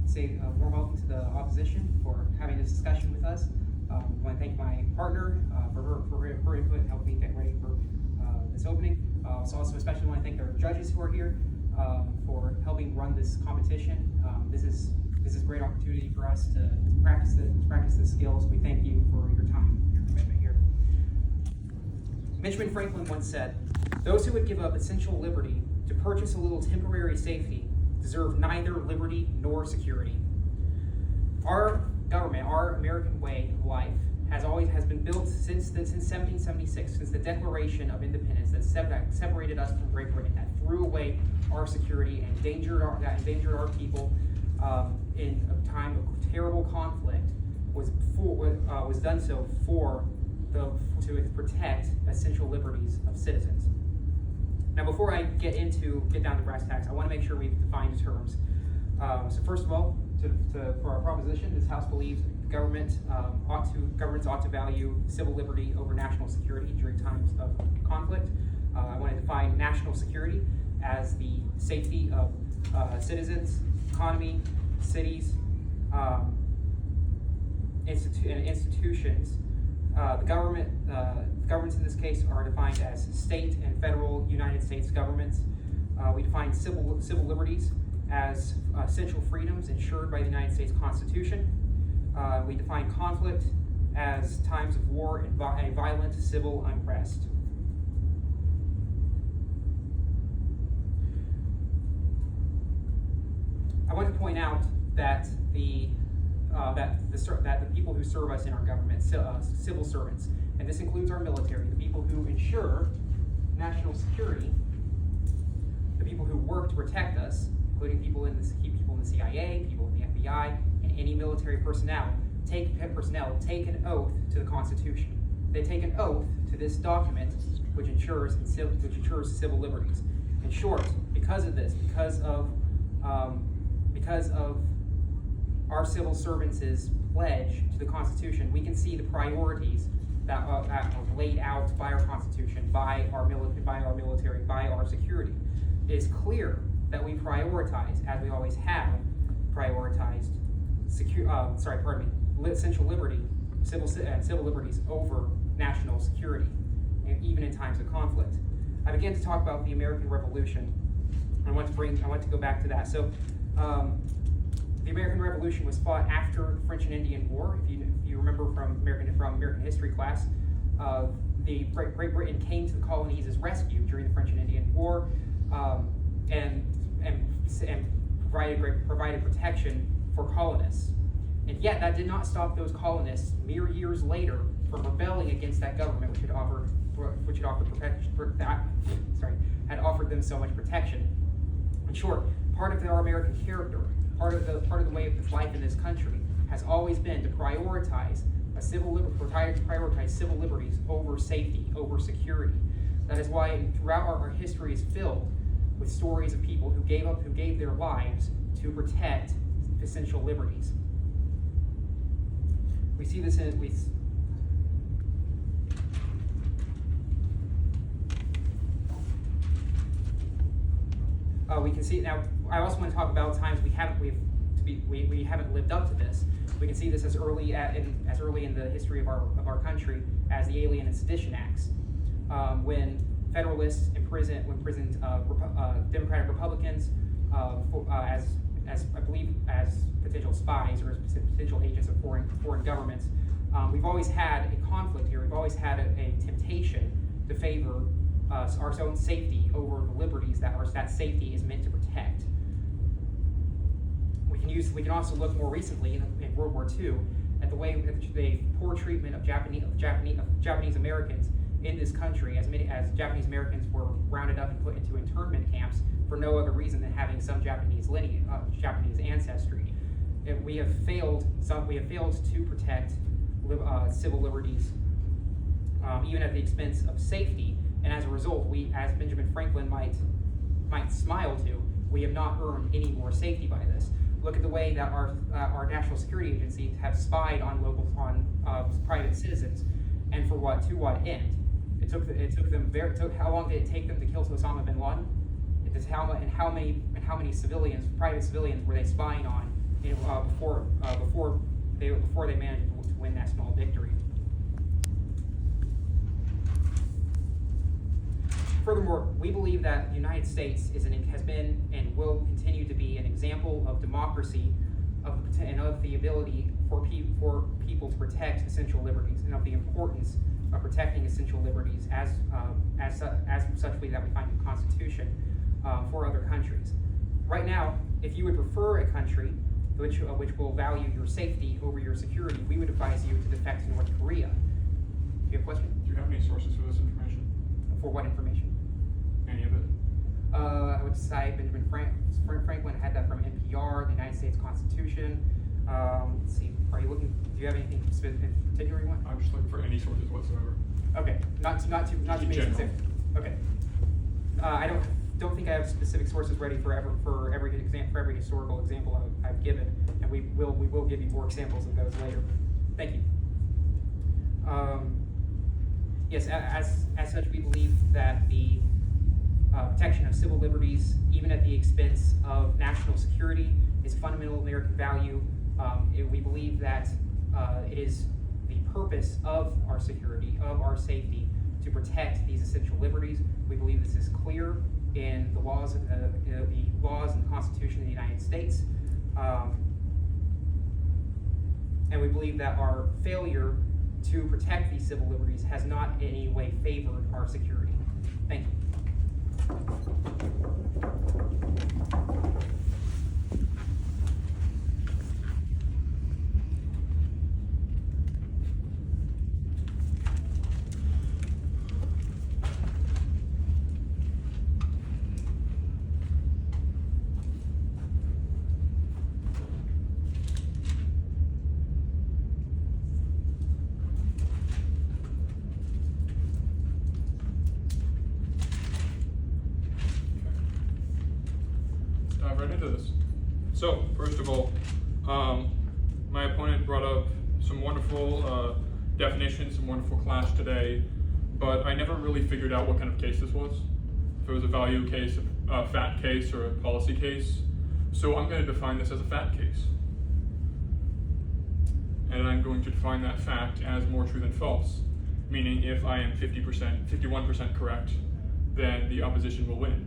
say a warm welcome to the opposition for having this discussion with us. I want to thank my partner for her input and helping me get ready for this opening. So also especially want to thank our judges who are here for helping run this competition. This is a great opportunity for us to practice the skills. We thank you for your time, your commitment here. Benjamin Franklin once said, "Those who would give up essential liberty to purchase a little temporary safety deserve neither liberty nor security." Our government, our American way of life, has been built since 1776, since the Declaration of Independence that separated us from Great Britain, that threw away our security and endangered our people in a time of terrible conflict, was done so to protect essential liberties of citizens. Now, before I get down to brass tacks, I want to make sure we've defined terms. So first of all, for our proposition, this House believes governments ought to value civil liberty over national security during times of conflict. I want to define national security as the safety of citizens, economy, cities, and institutions. The governments in this case are defined as state and federal United States governments. We define civil liberties as essential freedoms ensured by the United States Constitution. We define conflict as times of war and violent civil unrest. I want to point out that the people who serve us in our government, civil servants, and this includes our military, the people who ensure national security, the people who work to protect us, including people in the CIA, people in the FBI, and any military personnel, take an oath to the Constitution. They take an oath to this document, which ensures civil liberties. In short, because of this, because of our civil servants' pledge to the Constitution, we can see the priorities that are laid out by our Constitution, by our military, by our security. It is clear that we prioritize, as we always have prioritized, essential liberty, civil liberties over national security, and even in times of conflict. I began to talk about the American Revolution. I want to go back to that. So, the American Revolution was fought after the French and Indian War. If you remember from American history class, the Great Britain came to the colonies as rescue during the French and Indian War, and provided protection for colonists. And yet, that did not stop those colonists mere years later from rebelling against that government, which had offered them so much protection. In short, part of our American character, part of the way of life in this country, has always been to prioritize civil liberties over safety, over security. That is why throughout our history is filled with stories of people who gave their lives to protect essential liberties. We see this we can see now. I also want to talk about times we haven't lived up to this. We can see this as early in the history of our country as the Alien and Sedition Acts, when Federalists imprisoned Democratic Republicans as potential spies or as potential agents of foreign governments. We've always had a conflict here. We've always had a temptation to favor our own safety over the liberties that safety is meant to protect. We can also look more recently in World War II at the poor treatment of Japanese Americans in this country, as Japanese Americans were rounded up and put into internment camps for no other reason than having some Japanese ancestry. We have failed to protect civil liberties, even at the expense of safety. And as a result, we, as Benjamin Franklin might smile to, we have not earned any more safety by this. Look at the way that our national security agencies have spied on private citizens, and to what end? How long did it take them to kill Osama bin Laden? How many private civilians were they spying on before they manage to win that small victory. Furthermore, we believe that the United States has been and will continue to be an example of democracy and of the ability for people to protect essential liberties, and of the importance of protecting essential liberties as such way that we find in the Constitution for other countries. Right now, if you would prefer a country which will value your safety over your security, we would advise you to defect to North Korea. Do you have a question? Do you have any sources for this information? For what information? Any of it? I would say Benjamin Franklin had that from NPR, the United States Constitution. Let's see, are you looking? Do you have anything specific in particular you want? I'm just looking for any sources whatsoever. Okay, not too many specific. Okay, I don't think I have specific sources ready for every historical example I've given, and we will give you more examples of those later. Thank you. Yes, as such, we believe that the protection of civil liberties, even at the expense of national security, is fundamental American value. We believe that it is the purpose of our security, of our safety, to protect these essential liberties. We believe this is clear in the laws and the Constitution of the United States, and we believe that our failure to protect these civil liberties has not in any way favored our security. Thank you. Right into this. So, first of all, my opponent brought up some wonderful definitions, some wonderful class today, but I never really figured out what kind of case this was. If it was a value case, a fact case, or a policy case. So I'm going to define this as a fact case. And I'm going to define that fact as more true than false, meaning if I am 51% correct, then the opposition will win.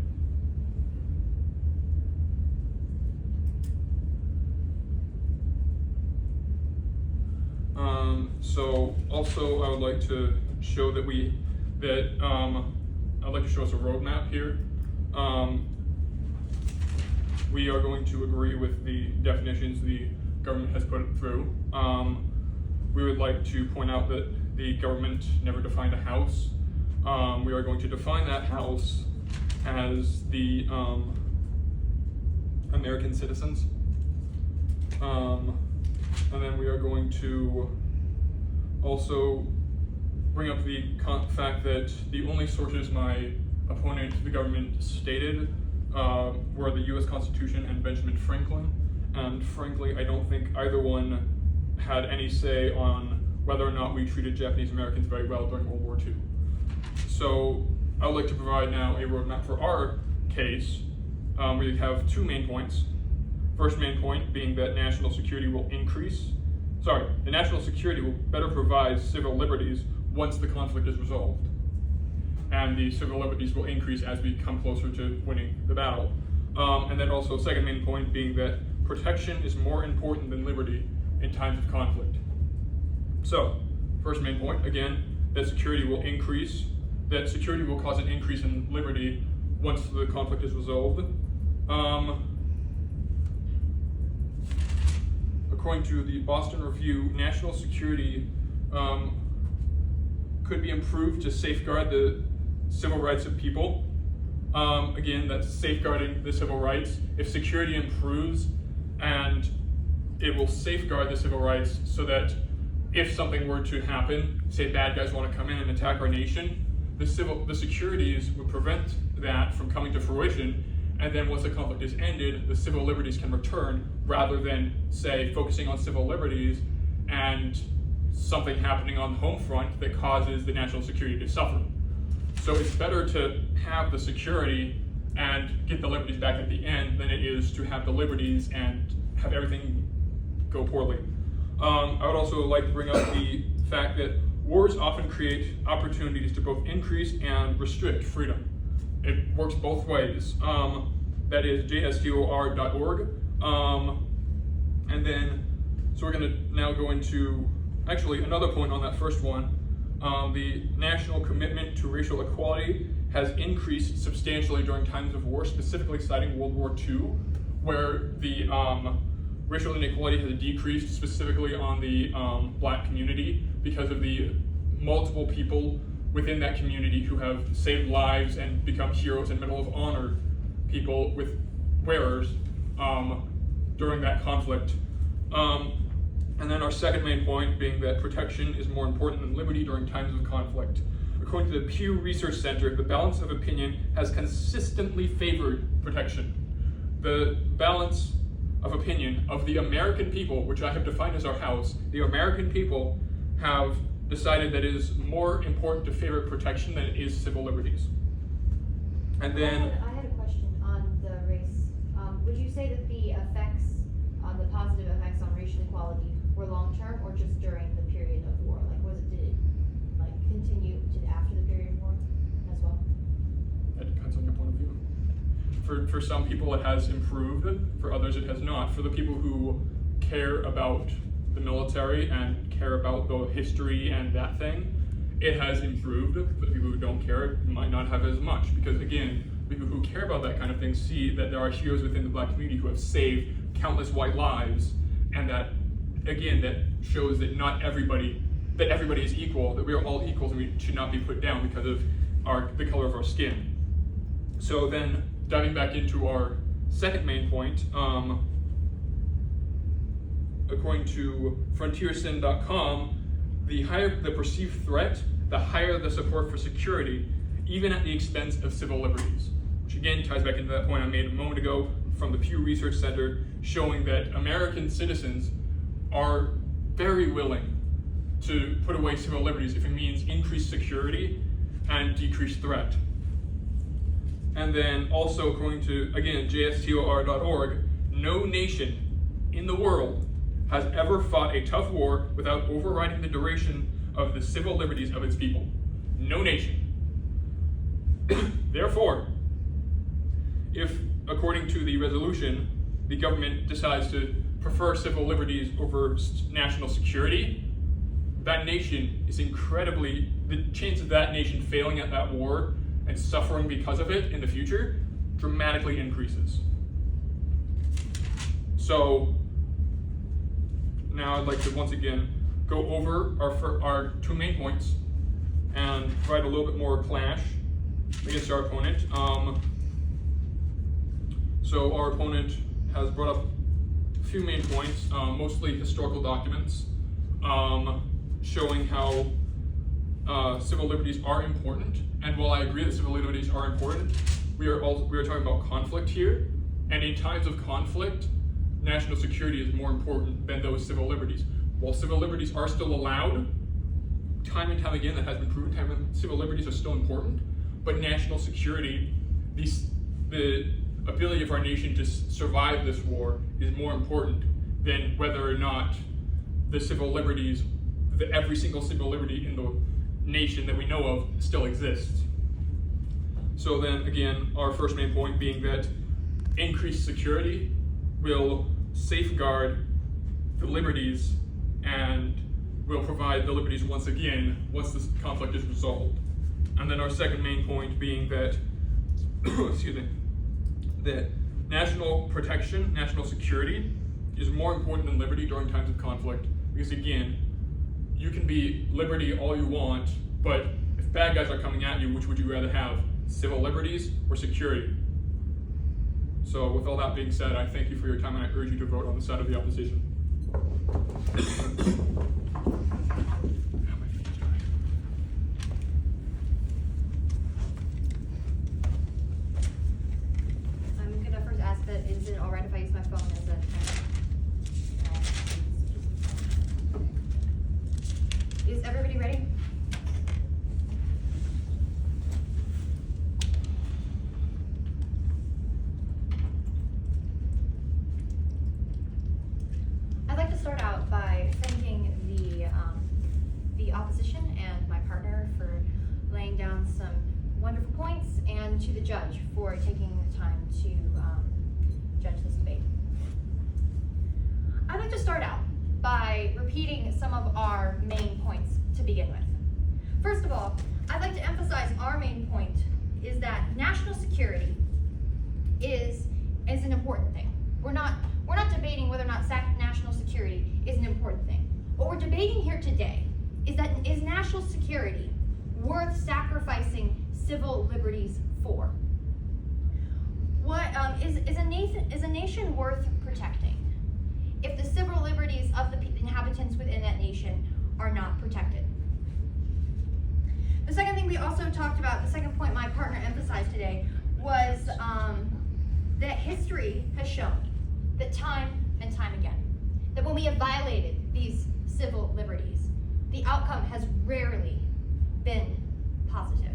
So also I would like to show that I'd like to show us a roadmap here. We are going to agree with the definitions the government has put through. We would like to point out that the government never defined a house. We are going to define that house as the American citizens. And then we are going to also bring up the fact that the only sources my opponent, the government, stated were the U.S. Constitution and Benjamin Franklin. And frankly, I don't think either one had any say on whether or not we treated Japanese Americans very well during World War II. So I would like to provide now a roadmap for our case. We have two main points. First main point being that national security will the national security will better provide civil liberties once the conflict is resolved. And the civil liberties will increase as we come closer to winning the battle. And then also second main point being that protection is more important than liberty in times of conflict. So, first main point, again, that security will increase, that security will cause an increase in liberty once the conflict is resolved. According to the Boston Review, national security could be improved to safeguard the civil rights of people. Again, that's safeguarding the civil rights. If security improves, and it will safeguard the civil rights so that if something were to happen, say bad guys want to come in and attack our nation, the securities would prevent that from coming to fruition. And then once the conflict is ended, the civil liberties can return rather than, say, focusing on civil liberties and something happening on the home front that causes the national security to suffer. So it's better to have the security and get the liberties back at the end than it is to have the liberties and have everything go poorly. I would also like to bring up the fact that wars often create opportunities to both increase and restrict freedom. It works both ways. That is jstor.org. And then, so we're going to now go into, actually, another point on that first one. The national commitment to racial equality has increased substantially during times of war, specifically citing World War II, where the racial inequality has decreased specifically on the black community because of the multiple people within that community who have saved lives and become heroes and Medal of Honor people with wearers during that conflict. And then our second main point being that protection is more important than liberty during times of conflict. According to the Pew Research Center, the balance of opinion has consistently favored protection. The balance of opinion of the American people, which I have defined as our house, the American people have decided that it is more important to favor protection than it is civil liberties. And then I had a question on the race. Would you say that the effects, the positive effects on racial equality were long-term or just during the period of war? Like, did it continue to after the period of war as well? That depends on your point of view. For some people it has improved, for others it has not. For the people who care about the military and care about the history and that thing, it has improved. For the people who don't care, it might not have as much, because again, people who care about that kind of thing see that there are heroes within the black community who have saved countless white lives, and that, again, that shows that that everybody is equal, that we are all equals and we should not be put down because of the color of our skin. So then, diving back into our second main point, according to frontiersyn.com, the higher the perceived threat, the higher the support for security, even at the expense of civil liberties. Which again ties back into that point I made a moment ago from the Pew Research Center, showing that American citizens are very willing to put away civil liberties if it means increased security and decreased threat. And then also according to, again, jstor.org, no nation in the world has ever fought a tough war without overriding the duration of the civil liberties of its people. No nation. Therefore, if, according to the resolution, the government decides to prefer civil liberties over national security, that nation is the chance of that nation failing at that war and suffering because of it in the future dramatically increases. So now I'd like to once again go over our two main points and provide a little bit more clash against our opponent. So our opponent has brought up a few main points, mostly historical documents, showing how civil liberties are important. And while I agree that civil liberties are important, we are talking about conflict here. And in times of conflict, national security is more important than those civil liberties. While civil liberties are still allowed, time and time again that has been proven, civil liberties are still important, but national security, the ability of our nation to survive this war is more important than whether or not the civil liberties, every single civil liberty in the nation that we know of still exists. So then again, our first main point being that increased security will safeguard the liberties and will provide the liberties once again once this conflict is resolved. And then our second main point being that excuse me, that national protection, national security is more important than liberty during times of conflict, because again, you can be liberty all you want, but if bad guys are coming at you, which would you rather have, civil liberties or security? So with all that being said, I thank you for your time and I urge you to vote on the side of the opposition. I'm gonna first ask that, is it alright if I use my phone as a timer? Is everybody ready? wonderful points, and to the judge for taking the time to judge this debate. I'd like to start out by repeating some of our main points to begin with. First of all, I'd like to emphasize our main point is that national security is an important thing. We're not debating whether or not national security is an important thing. What we're debating here today is national security worth sacrificing civil liberties for? What is a nation worth protecting if the civil liberties of the inhabitants within that nation are not protected? The second thing we also talked about, the second point my partner emphasized today, was that history has shown that time and time again, that when we have violated these civil liberties, the outcome has rarely been positive.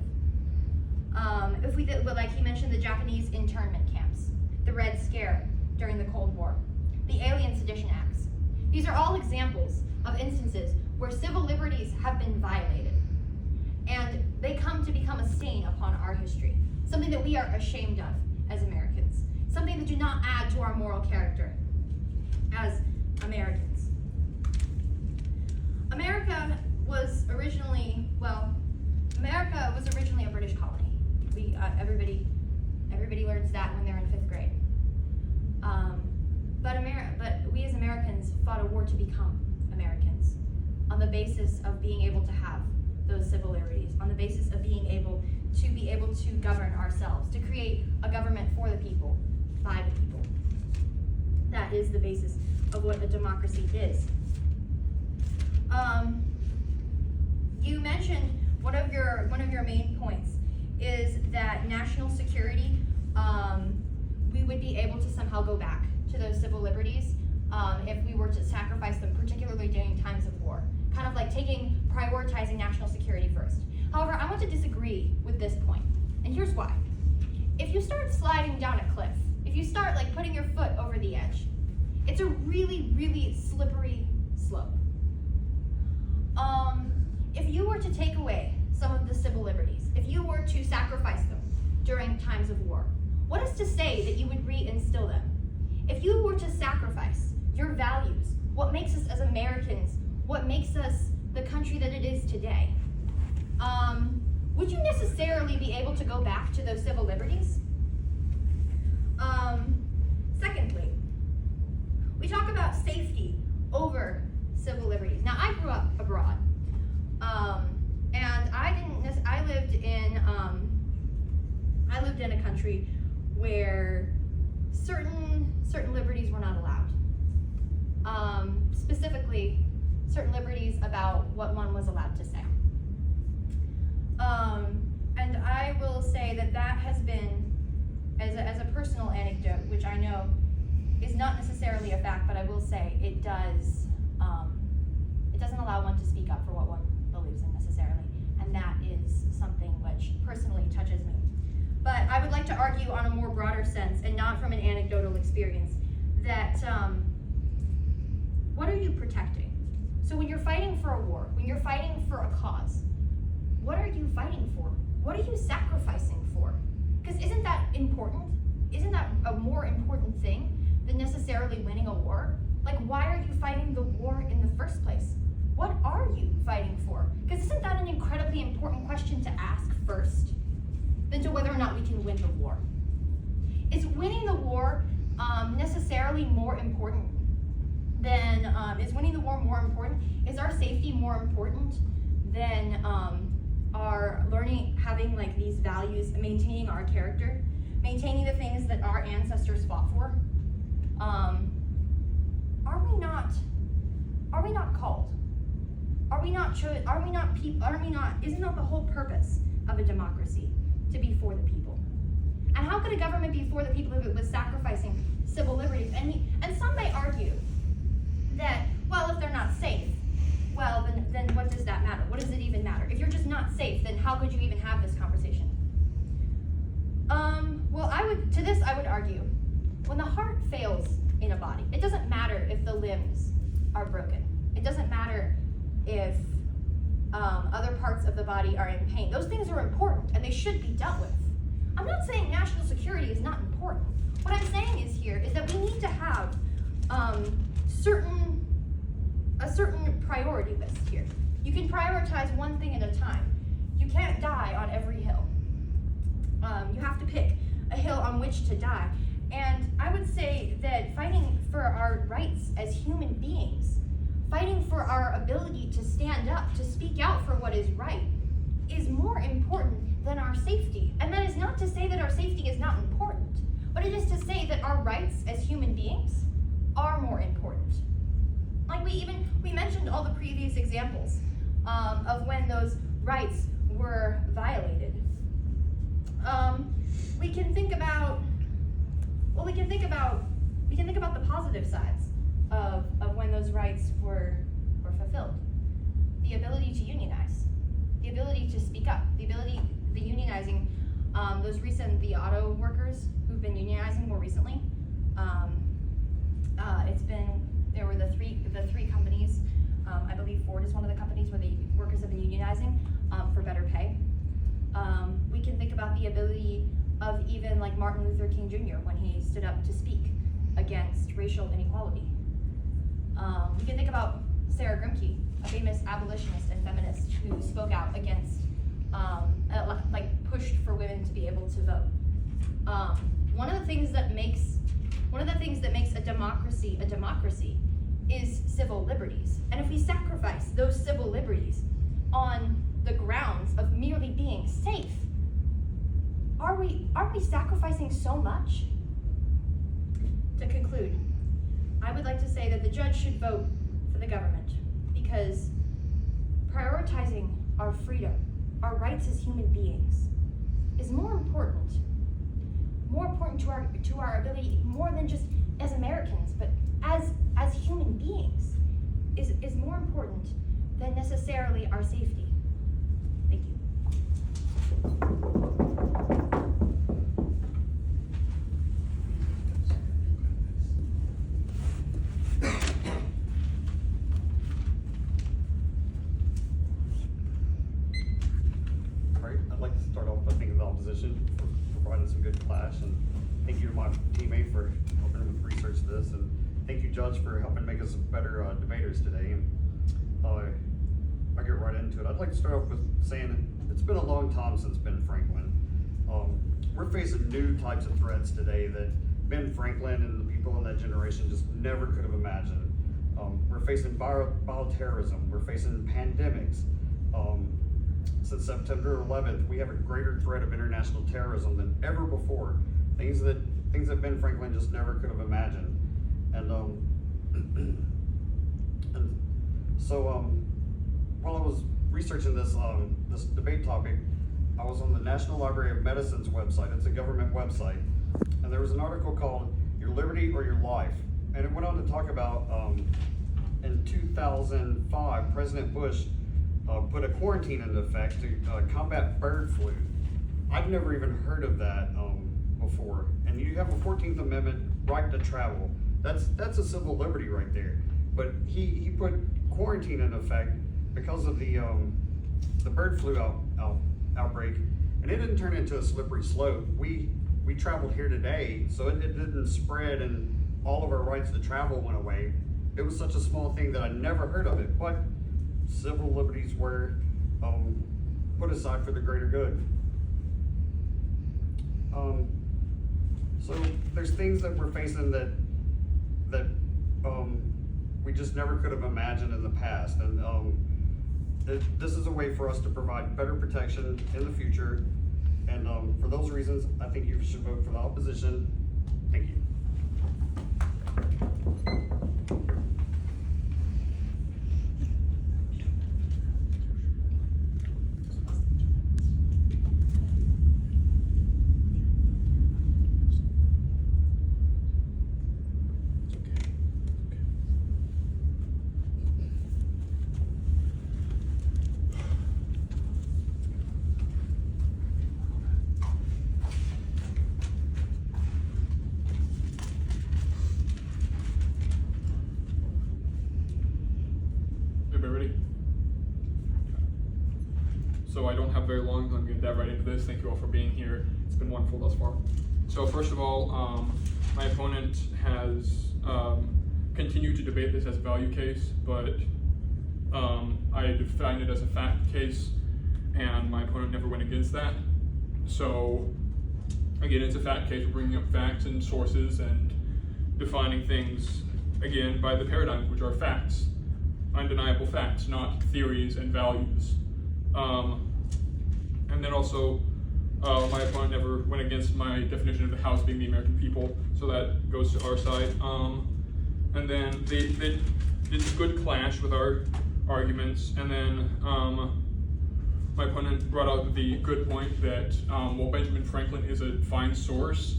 If we did, like he mentioned, the Japanese internment camps, the Red Scare during the Cold War, the Alien Sedition Acts. These are all examples of instances where civil liberties have been violated. And they come to become a stain upon our history, something that we are ashamed of as Americans, something that do not add to our moral character as Americans. America was originally a British colony. Everybody learns that when they're in 5th grade. But we as Americans fought a war to become Americans on the basis of being able to have those civil liberties, on the basis of being able to govern ourselves, to create a government for the people, by the people. That is the basis of what a democracy is. You mentioned one of your main points is that national security, we would be able to somehow go back to those civil liberties if we were to sacrifice them, particularly during times of war. Kind of like prioritizing national security first. However, I want to disagree with this point, and here's why. If you start sliding down a cliff, if you start like putting your foot over the edge, it's a really, really slippery slope. If you were to take away some of the civil liberties, if you were to sacrifice them during times of war, what is to say that you would reinstill them? If you were to sacrifice your values, what makes us as Americans, what makes us the country that it is today, would you necessarily be able to go back to those civil liberties? Secondly, we talk about safety over civil liberties. Now, I grew up abroad, and I lived in a country where certain liberties were not allowed. Specifically, certain liberties about what one was allowed to say. And I will say that has been, as a personal anecdote, which I know is not necessarily a fact, but I will say it doesn't allow one to speak up for what one believes in necessarily, and that is something which personally touches me. But I would like to argue on a more broader sense, and not from an anecdotal experience, that what are you protecting? So when you're fighting for a war, when you're fighting for a cause, what are you fighting for? What are you sacrificing for? Because isn't that important? Isn't that a more important thing than necessarily winning a war? Like, why are you fighting the war in the first place? What are you fighting for? Because isn't that an incredibly important question to ask first than to whether or not we can win the war? Is winning the war necessarily more important than, is winning the war more important? Is our safety more important than our learning, having like these values, maintaining our character, maintaining the things that our ancestors fought for? Are we not called? Isn't that the whole purpose of a democracy, to be for the people? And how could a government be for the people if it was sacrificing civil liberties? And some may argue that, well, if they're not safe, well, then what does that matter? What does it even matter? If you're just not safe, then how could you even have this conversation? Well, I would argue, when the heart fails in a body, it doesn't matter if the limbs are broken. It doesn't matter if other parts of the body are in pain. Those things are important, and they should be dealt with. I'm not saying national security is not important. What I'm saying is that we need to have a certain priority list here. You can prioritize one thing at a time. You can't die on every hill. You have to pick a hill on which to die. And I would say that fighting for our rights as human beings, fighting for our ability to stand up, to speak out for what is right, is more important than our safety. And that is not to say that our safety is not important, but it is to say that our rights as human beings are more important. Like we mentioned all the previous examples of when those rights were violated. We can think about the positive sides of when those rights were fulfilled. The ability to unionize, the ability to speak up, the unionizing, the auto workers who've been unionizing more recently. There were the three companies, I believe Ford is one of the companies where the workers have been unionizing for better pay. We can think about the ability of even like Martin Luther King Jr. when he stood up to speak against racial inequality. We can think about Sarah Grimke, a famous abolitionist and feminist who spoke out against, pushed for women to be able to vote. One of the things that makes a democracy is civil liberties. And if we sacrifice those civil liberties on the grounds of merely being safe, aren't we sacrificing so much? To conclude, I would like to say that the judge should vote for the government because prioritizing our freedom, our rights as human beings, is more important to our ability, more than just as Americans, but as human beings, is more important than necessarily our safety. Thank you. Right, I'd like to start off by thanking the opposition for providing some good clash, and thank you to my teammate for helping with research this, and thank you, Judge, for helping make us better debaters today. And I'll get right into it. I'd like to start off with saying it's been a long time since Ben Franklin. We're facing new types of threats today that Ben Franklin and the people in that generation just never could have imagined. We're facing bioterrorism. We're facing pandemics. Since September 11th, we have a greater threat of international terrorism than ever before. Things that Ben Franklin just never could have imagined. And so while I was researching this debate topic, I was on the National Library of Medicine's website. It's a government website, and there was an article called "Your Liberty or Your Life," and it went on to talk about in 2005, President Bush put a quarantine into effect to combat bird flu. I've never even heard of that before. And you have a 14th Amendment right to travel. That's a civil liberty right there. But he put quarantine in effect because of the bird flu outbreak, and it didn't turn into a slippery slope. We traveled here today, so it didn't spread, and all of our rights to travel went away. It was such a small thing that I never heard of it, but civil liberties were put aside for the greater good. So there's things that we're facing that we just never could have imagined in the past, and this is a way for us to provide better protection in the future. And for those reasons, I think you should vote for the opposition. Thank you. so I don't have very long. I'm going to get right into this. Thank you all for being here. It's been wonderful thus far. So first of all, my opponent has continued to debate this as a value case, but I defined it as a fact case, and my opponent never went against that. So again, it's a fact case. We're bringing up facts and sources and defining things, again, by the paradigms, which are facts, undeniable facts, not theories and values. And then also, my opponent never went against my definition of the House being the American people, so that goes to our side. And then they did a good clash with our arguments, and then my opponent brought out the good point that while Benjamin Franklin is a fine source,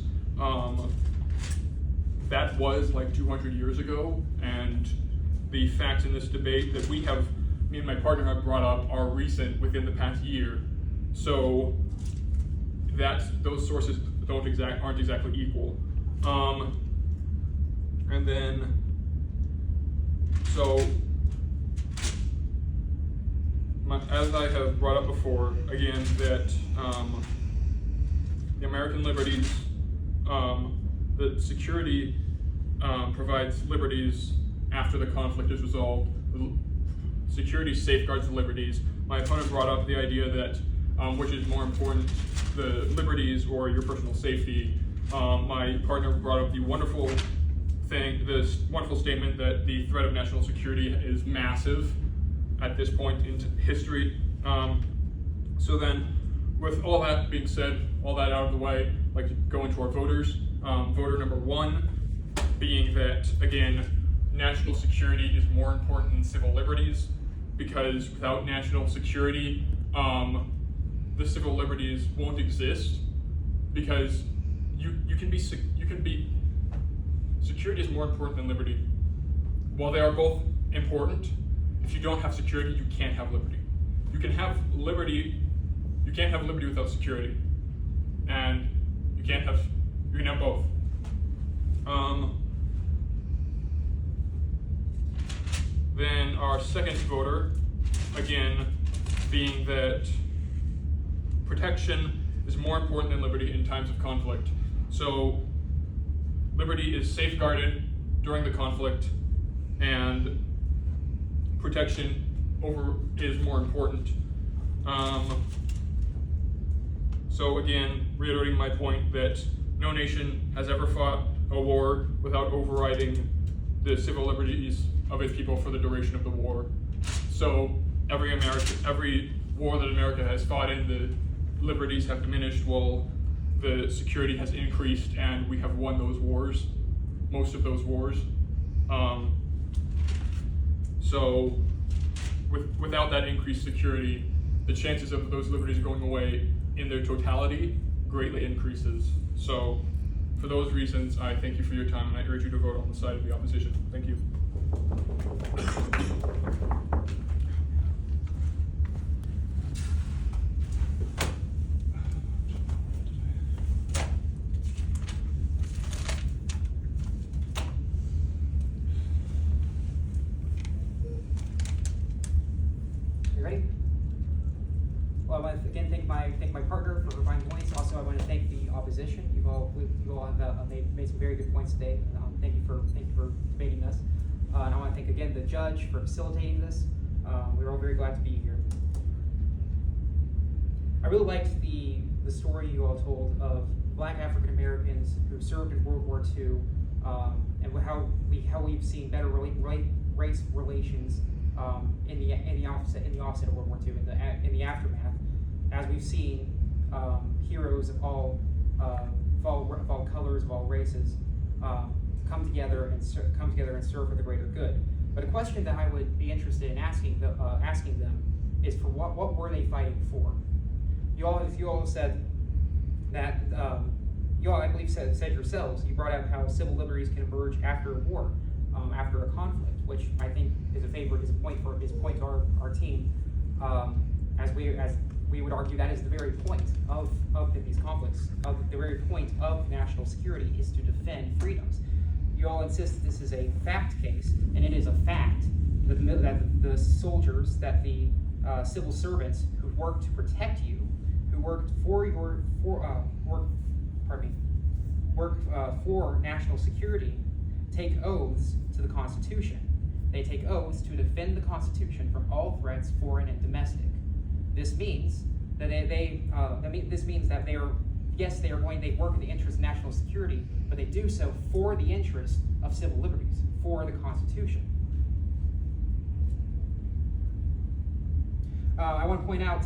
that was like 200 years ago, and the facts in this debate that me and my partner have brought up are recent, within the past year. So those sources aren't exactly equal. And then, so as I have brought up before, again, that the American liberties, the security provides liberties after the conflict is resolved. Security safeguards the liberties. My opponent brought up the idea that which is more important, the liberties or your personal safety. My partner brought up the wonderful statement that the threat of national security is massive at this point in history. So then, with all that being said, all that out of the way, I'd like to go into our voters. Voter number 1 being that, again, national security is more important than civil liberties, because without national security, the civil liberties won't exist, because security is more important than liberty. While they are both important, if you don't have security, you can't have liberty. You can have liberty without security, and you can have both. Then our second voter, again, being that protection is more important than liberty in times of conflict. So liberty is safeguarded during the conflict, and protection is more important. So again, reiterating my point that no nation has ever fought a war without overriding the civil liberties of its people for the duration of the war. So every war that America has fought in, the liberties have diminished while the security has increased, and we have won those wars, most of those wars. So without that increased security, the chances of those liberties going away in their totality greatly increases. So for those reasons, I thank you for your time, and I urge you to vote on the side of the opposition. Thank you. You ready? Well, I want to again thank my partner for providing points. Also, I want to thank the opposition. You all have made some very good points today. Thank you for debating this. And I want to thank again the judge for facilitating this. We're all very glad to be here. I really liked the story you all told of Black African Americans who served in World War II, and how we've seen better race relations in the offset of World War II, in the aftermath, as we've seen heroes of all colors, of all races, come together and serve for the greater good. But a question that I would be interested in asking them is, for what were they fighting for? You all said that you all, I believe, said yourselves. You brought up how civil liberties can emerge after a war, after a conflict, which I think is a point to our team, as we would argue that is the very point of these conflicts. The very point of national security is to defend freedoms. You all insist that this is a fact case, and it is a fact that the soldiers, that the civil servants who work to protect you, who worked for national security, take oaths to the Constitution. They take oaths to defend the Constitution from all threats, foreign and domestic. This means that they work in the interest of national security, but they do so for the interest of civil liberties, for the Constitution. I want to point out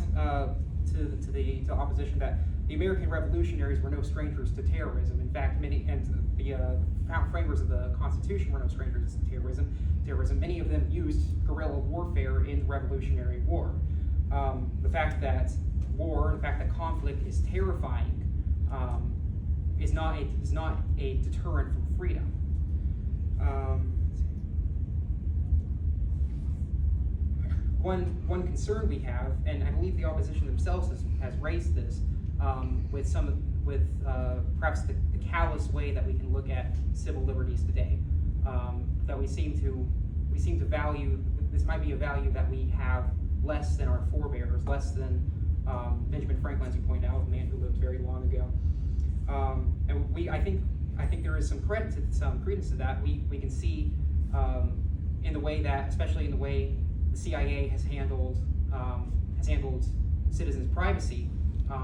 to the opposition that the American revolutionaries were no strangers to terrorism. In fact, the framers of the Constitution were no strangers to terrorism. Many of them used guerrilla warfare in the Revolutionary War. The fact that conflict is terrifying is not a deterrent from freedom. One concern we have, and I believe the opposition themselves has raised this, with perhaps the callous way that we can look at civil liberties today, that we seem to value. This might be a value that we have less than our forebears, less than Benjamin Franklin, as you point out, a man who lived very long ago. And I think there is some credence to that. We can see in the way that, especially in the way the CIA has handled citizens' privacy,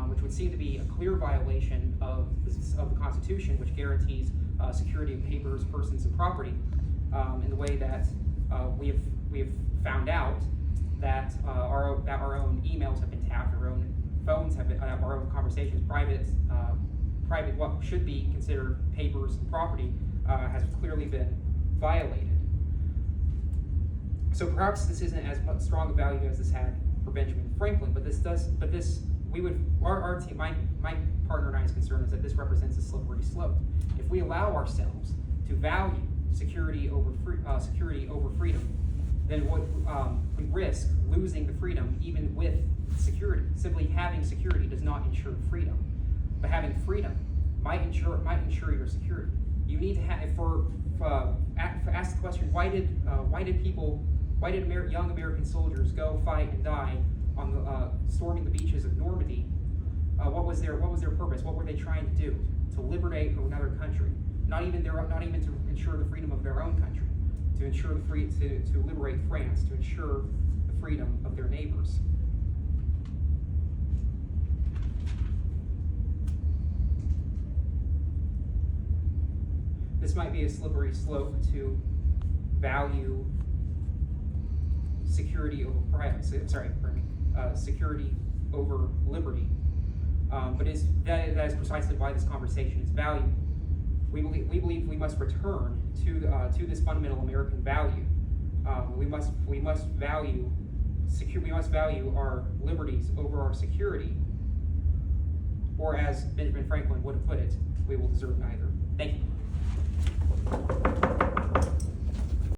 which would seem to be a clear violation of the Constitution, which guarantees security of papers, persons, and property. In the way that we have found out that our own emails have been tapped, our own phones have been, our own conversations, private what should be considered papers and property, has clearly been violated. So perhaps this isn't as much strong a value as this had for Benjamin Franklin, but our team, my partner and I's concern is that this represents a slippery slope. If we allow ourselves to value security over freedom, then we risk losing the freedom even with security. Simply having security does not ensure freedom, but having freedom might ensure your security. You need to have, ask the question: why did young American soldiers go fight and die on the storming the beaches of Normandy? What was their purpose? What were they trying to do? To liberate another country, not even to ensure the freedom of their own country, to ensure to liberate France, to ensure the freedom of their neighbors. This might be a slippery slope to value security over security over liberty. But that is precisely why this conversation is valuable. We believe we must return to this fundamental American value. We must value our liberties over our security, or as Benjamin Franklin would have put it, we will deserve neither. Thank you.